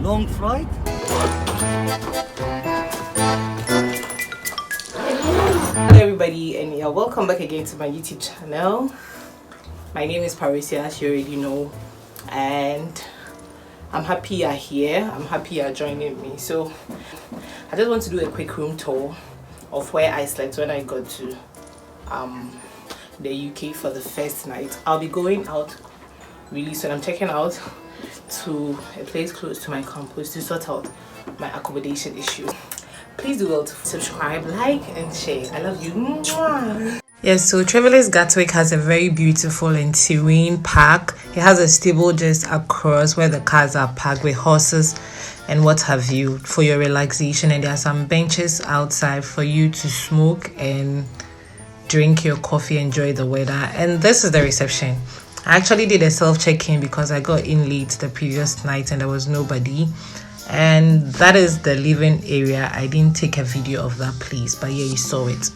long flight? Hello everybody, and yeah, welcome back again to my YouTube channel. My name is Parisia, as you already know, and I'm happy you're here. I'm happy you're joining me. So I just want to do a quick room tour of where I slept when I got to the UK for the first night. I'll be going out really soon. I'm checking out to a place close to my campus to sort out my accommodation issues. Please do well to subscribe, like and share. I love you. Mwah. Yes, so TRIVELLES Gatwick has a very beautiful and serene park. It has a stable just across where the cars are parked with horses and what have you for your relaxation, and there are some benches outside for you to smoke and drink your coffee, enjoy the weather. And this is the reception. I actually did a self check-in because I got in late the previous night and there was nobody. And that is the living area. I didn't take a video of that place, but yeah, you saw it.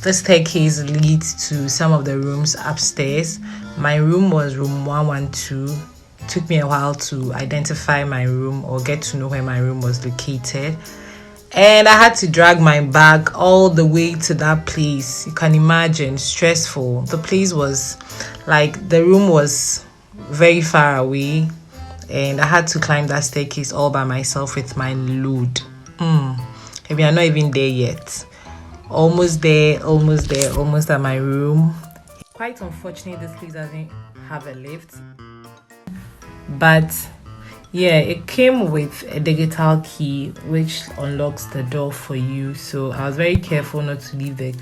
The staircase leads to some of the rooms upstairs. My room was room 112. It took me a while to identify my room or get to know where my room was located. And I had to drag my bag all the way to that place. You can imagine, stressful. The place was like, the room was very far away. And I had to climb that staircase all by myself with my load. We are not even there yet. Almost there, almost at my room. Quite unfortunate this place doesn't have a lift. But yeah, it came with a digital key which unlocks the door for you. So I was very careful not to leave the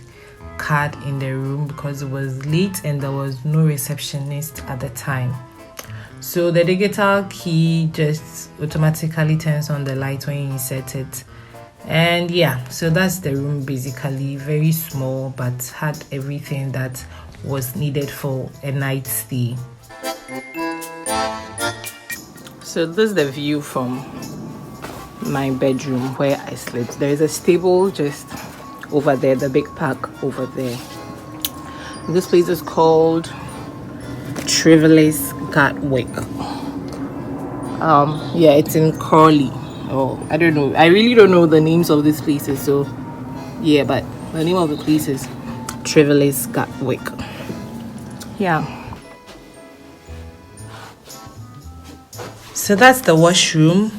card in the room because it was late and there was no receptionist at the time. So the digital key just automatically turns on the light when you set it. And yeah, so that's the room basically. Very small but had everything that was needed for a night stay. So this is the view from my bedroom where I slept. There is a stable just over there, the big park over there. This place is called TRIVELLES Gatwick. Yeah, it's in Crawley. Oh, I don't know. I really don't know the names of these places. So yeah, but the name of the place is TRIVELLES Gatwick. Yeah. So that's the washroom.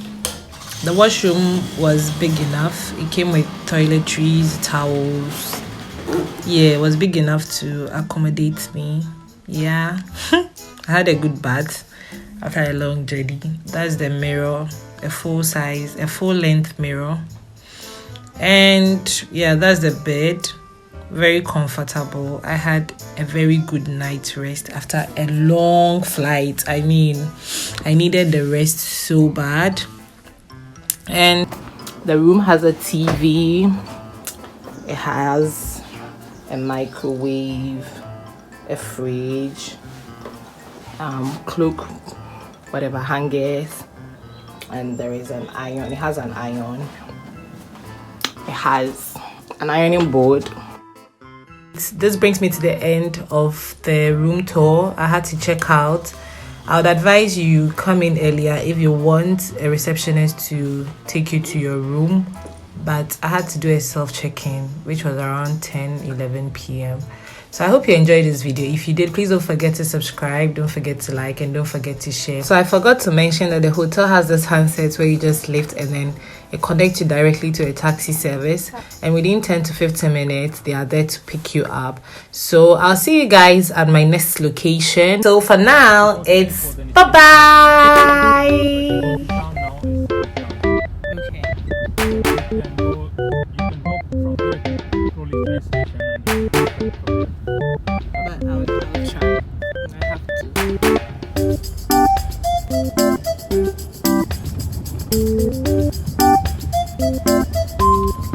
The washroom was big enough. It came with toiletries, towels. Yeah, it was big enough to accommodate me. Yeah. I had a good bath after a long journey. That's the mirror, a full length mirror. And yeah, that's the bed. Very comfortable. I had a very good night's rest after a long flight. I mean, I needed the rest so bad. And the room has a TV. It has a microwave, a fridge, cloak, whatever, hangers, and there is an iron. It has an iron. It has an ironing board. This brings me to the end of the room tour. I had to check out. I would advise you come in earlier if you want a receptionist to take you to your room, but I had to do a self check-in, which was around 10-11 p.m. So I hope you enjoyed this video. If you did, please don't forget to subscribe, don't forget to like, and don't forget to share. So I forgot to mention that the hotel has this handset where you just lift and then it connects you directly to a taxi service, and within 10 to 15 minutes they are there to pick you up. So I'll see you guys at my next location. So for now, it's bye-bye. But I'll try. I have to.